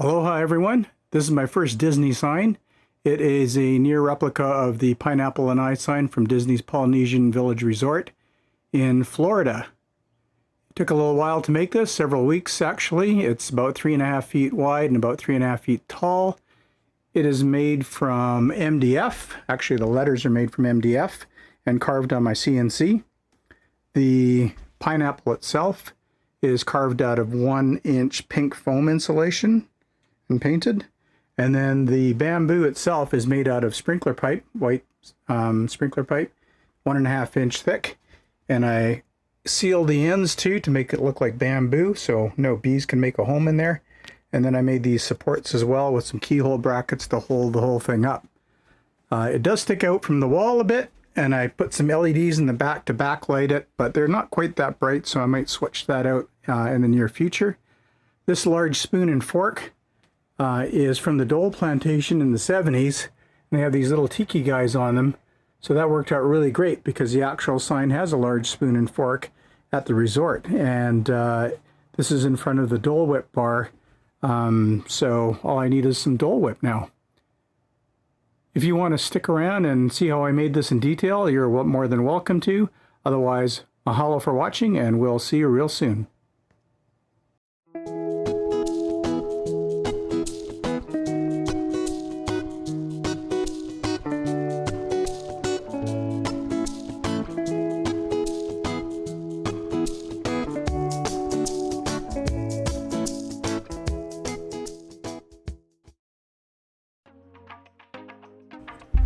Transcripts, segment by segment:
Aloha everyone, this is my first Disney sign. It is a near replica of the Pineapple Lanai sign from Disney's Polynesian Village Resort in Florida. It took a little while to make this, several weeks actually. It's about 3.5 feet wide and about 3.5 feet tall. It is made from MDF. Actually, the letters are made from MDF and carved on my CNC. The pineapple itself is carved out of 1-inch pink foam insulation and painted, and then the bamboo itself is made out of sprinkler pipe, white sprinkler pipe, 1.5-inch thick, and I sealed the ends too to make it look like bamboo so no bees can make a home in there. And then I made these supports as well with some keyhole brackets to hold the whole thing up. It does stick out from the wall a bit, and I put some LEDs in the back to backlight it, but they're not quite that bright, so I might switch that out in the near future. This large spoon and fork is from the Dole plantation in the 70s, and they have these little tiki guys on them, so that worked out really great because the actual sign has a large spoon and fork at the resort, and this is in front of the Dole Whip bar, so all I need is some Dole Whip now. If you want to stick around and see how I made this in detail, you're more than welcome to. Otherwise, mahalo for watching, and we'll see you real soon.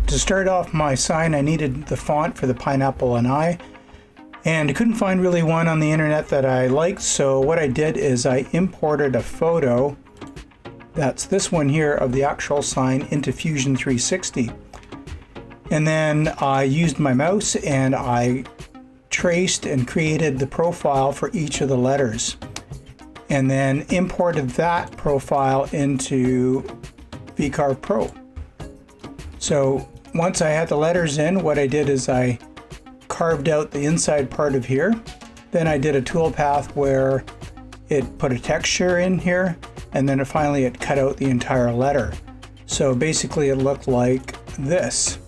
To start off my sign, I needed the font for the Pineapple Lanai, and I couldn't find really one on the internet that I liked, so what I did is I imported a photo, that's this one here, of the actual sign into Fusion 360. And then I used my mouse and I traced and created the profile for each of the letters, and then imported that profile into VCarve Pro. So once I had the letters in, what I did is I carved out the inside part of here. Then I did a toolpath where it put a texture in here, and then finally it cut out the entire letter. So basically it looked like this.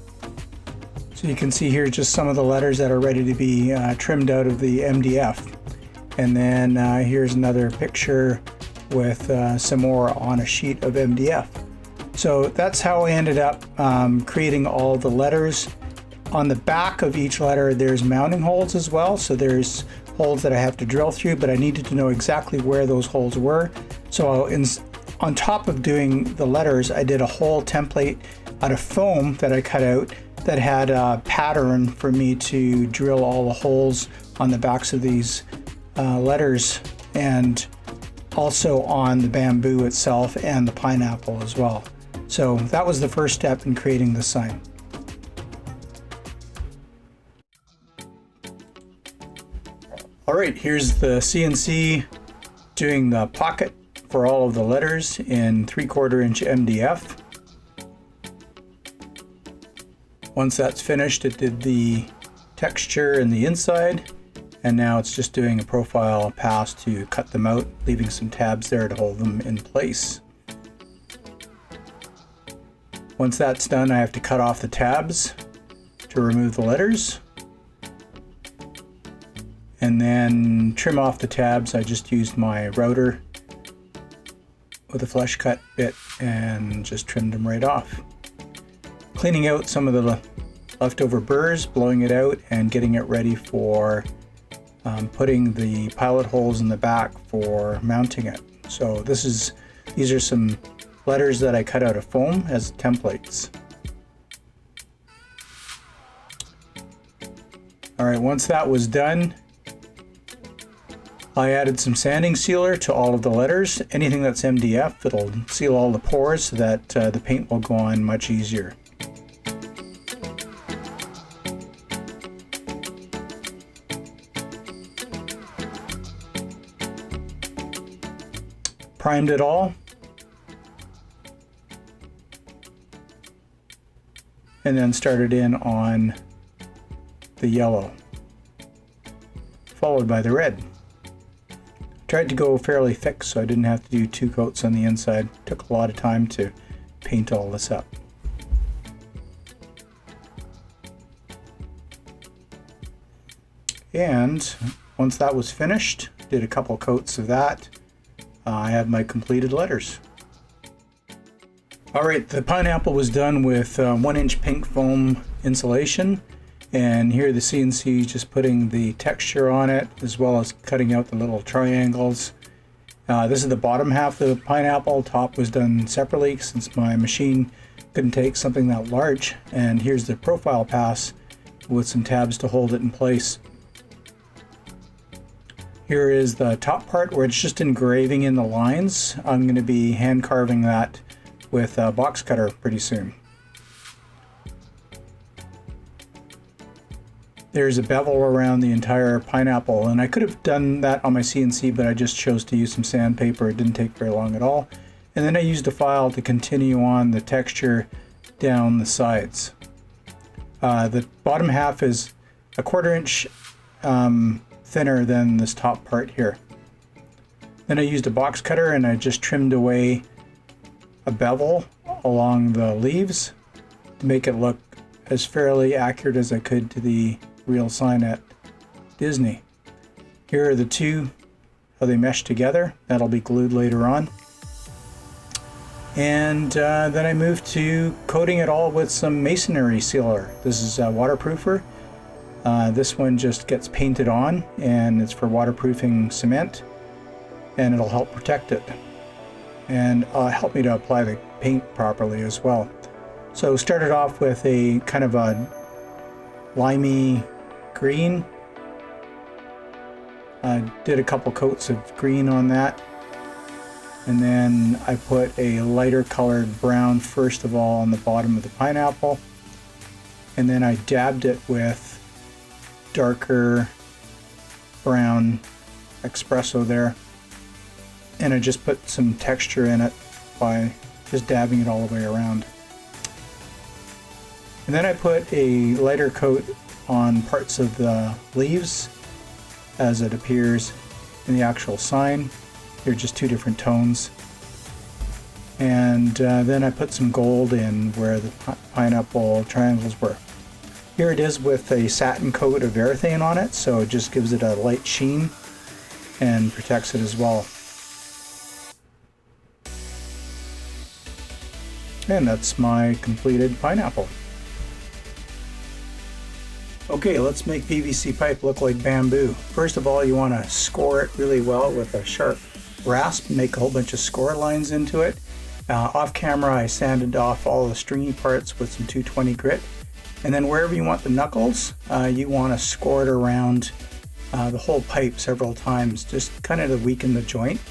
So you can see here just some of the letters that are ready to be trimmed out of the MDF. And then here's another picture with some more on a sheet of MDF. So that's how I ended up creating all the letters. On the back of each letter there's mounting holes as well, so there's holes that I have to drill through, but I needed to know exactly where those holes were. So on top of doing the letters, I did a whole template out of foam that I cut out that had a pattern for me to drill all the holes on the backs of these letters, and also on the bamboo itself and the pineapple as well. So that was the first step in creating the sign. Alright, here's the CNC doing the pocket for all of the letters in 3/4-inch MDF. Once that's finished, it did the texture in the inside, and now it's just doing a profile pass to cut them out, leaving some tabs there to hold them in place. Once that's done, I have to cut off the tabs to remove the letters, and then trim off the tabs. I just used my router with a flush cut bit and just trimmed them right off. Cleaning out some of the leftover burrs, blowing it out, and getting it ready for putting the pilot holes in the back for mounting it. So these are some letters that I cut out of foam as templates. Alright, once that was done, I added some sanding sealer to all of the letters. Anything that's MDF, it'll seal all the pores so that the paint will go on much easier. primed it all. And then started in on the yellow, followed by the red. Tried to go fairly thick so I didn't have to do 2 coats on the inside. Took a lot of time to paint all this up. And once that was finished, did a couple coats of that, I have my completed letters. Alright, the pineapple was done with 1-inch pink foam insulation, and here the CNC just putting the texture on it as well as cutting out the little triangles. This is the bottom half of the pineapple. Top was done separately since my machine couldn't take something that large, and here's the profile pass with some tabs to hold it in place. Here is the top part where it's just engraving in the lines. I'm going to be hand carving that with a box cutter pretty soon. There's a bevel around the entire pineapple, and I could have done that on my CNC, but I just chose to use some sandpaper. It didn't take very long at all. And then I used a file to continue on the texture down the sides. The bottom half is a 1/4 inch thinner than this top part here. Then I used a box cutter and I just trimmed away a bevel along the leaves to make it look as fairly accurate as I could to the real sign at Disney. Here are the two, how they mesh together. That'll be glued later on. And then I moved to coating it all with some Masonry Sealer. This is a waterproofer. This one just gets painted on, and it's for waterproofing cement, and it'll help protect it and help me to apply the paint properly as well. So started off with a kind of a limey green. Did a couple coats of green on that, and then I put a lighter colored brown first of all on the bottom of the pineapple, and then I dabbed it with darker brown espresso there, and I just put some texture in it by just dabbing it all the way around. And then I put a lighter coat on parts of the leaves as it appears in the actual sign. They're just 2 different tones. And then I put some gold in where the pineapple triangles were. Here it is with a satin coat of urethane on it, so it just gives it a light sheen and protects it as well. And that's my completed pineapple. Okay, let's make PVC pipe look like bamboo. First of all, you want to score it really well with a sharp rasp, make a whole bunch of score lines into it. Off camera, I sanded off all the stringy parts with some 220 grit. And then wherever you want the knuckles, you want to score it around the whole pipe several times, just kind of to weaken the joint.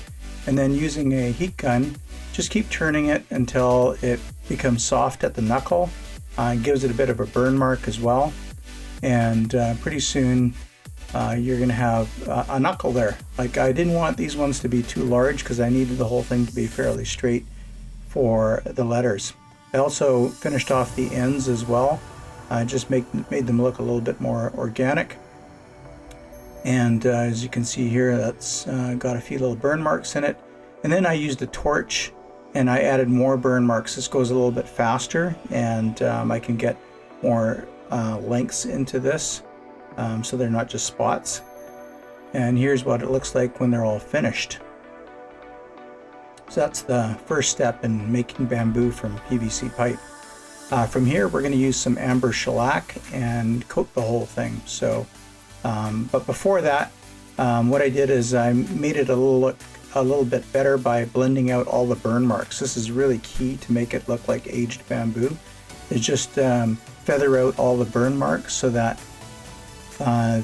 And then using a heat gun, just keep turning it until it becomes soft at the knuckle. It gives it a bit of a burn mark as well. And pretty soon you're going to have a knuckle there. Like, I didn't want these ones to be too large because I needed the whole thing to be fairly straight for the letters. I also finished off the ends as well. Just made them look a little bit more organic. And as you can see here, that's got a few little burn marks in it. And then I used a torch and I added more burn marks. This goes a little bit faster, and I can get more lengths into this, so they're not just spots. And here's what it looks like when they're all finished. So that's the first step in making bamboo from PVC pipe. From here we're going to use some amber shellac and coat the whole thing. So, but before that, what I did is I made it a little bit better by blending out all the burn marks. This is really key to make it look like aged bamboo. It's just feather out all the burn marks so that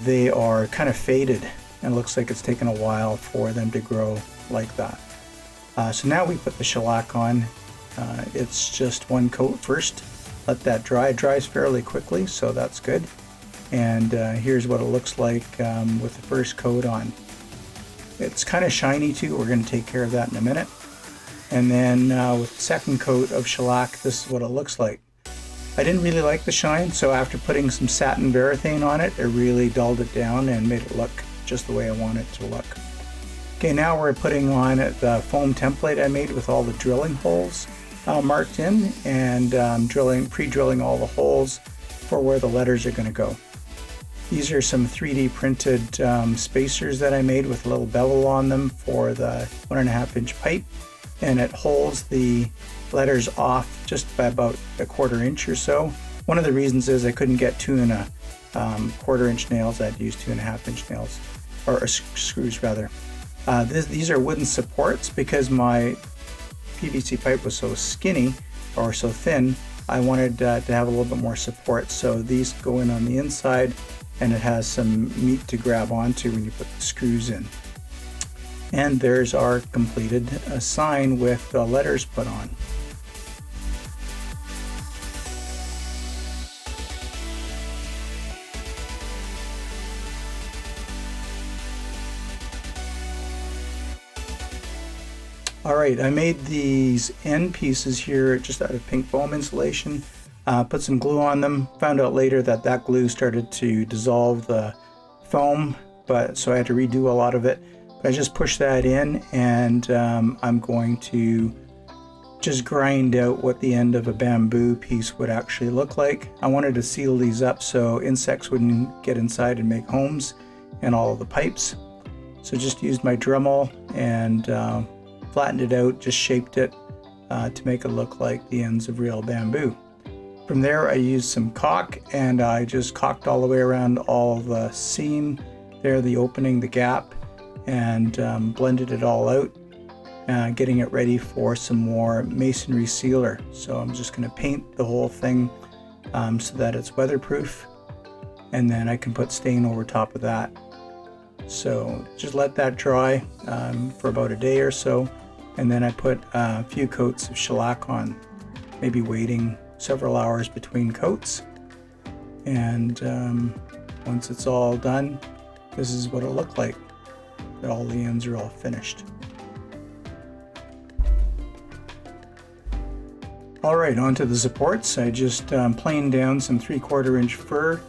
they are kind of faded and it looks like it's taken a while for them to grow like that. So now we put the shellac on. It's just one coat first. Let that dry. It dries fairly quickly, so that's good. And here's what it looks like with the first coat on. It's kind of shiny too. We're going to take care of that in a minute. And then with the second coat of shellac, this is what it looks like. I didn't really like the shine, so after putting some satin varathane on it, it really dulled it down and made it look just the way I want it to look. Okay, now we're putting on the foam template I made with all the drilling holes marked in, and pre-drilling all the holes for where the letters are going to go. These are some 3D printed spacers that I made with a little bevel on them for the 1.5 inch pipe, and it holds the letters off just by about a 1/4 inch or so. One of the reasons is I couldn't get 2.25 inch nails. I had to use 2.5 inch nails, or screws rather. These are wooden supports because my PVC pipe was so skinny or so thin. I wanted to have a little bit more support, so these go in on the inside, and it has some meat to grab onto when you put the screws in. And there's our completed sign with the letters put on. Alright, I made these end pieces here just out of pink foam insulation. Put some glue on them. Found out later that that glue started to dissolve the foam, so I had to redo a lot of it. But I just pushed that in, and I'm going to just grind out what the end of a bamboo piece would actually look like. I wanted to seal these up so insects wouldn't get inside and make homes in all of the pipes. So just used my Dremel and flattened it out, just shaped it to make it look like the ends of real bamboo. From there I used some caulk, and I just caulked all the way around all the seam there, the opening, the gap, and blended it all out, getting it ready for some more Masonry Sealer. So I'm just going to paint the whole thing so that it's weatherproof, and then I can put stain over top of that. So just let that dry for about a day or so, and then I put a few coats of shellac on, maybe waiting several hours between coats. And once it's all done, this is what it'll look like. All the ends are all finished. Alright, onto the supports. I just planed down some 3/4 inch fir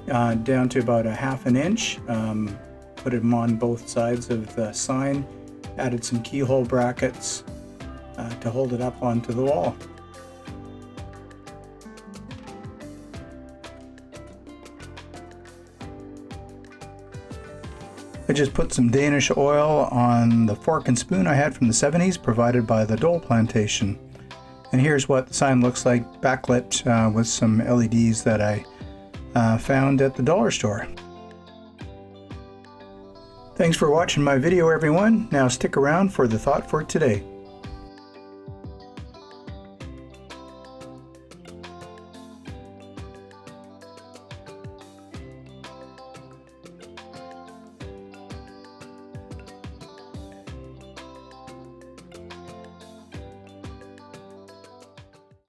down to about 1/2 inch. Put them on both sides of the sign. Added some keyhole brackets to hold it up onto the wall. I just put some Danish oil on the fork and spoon I had from the 70s, provided by the Dole plantation. And here's what the sign looks like, backlit with some LEDs that I found at the dollar store. Thanks for watching my video, everyone. Now stick around for the thought for today.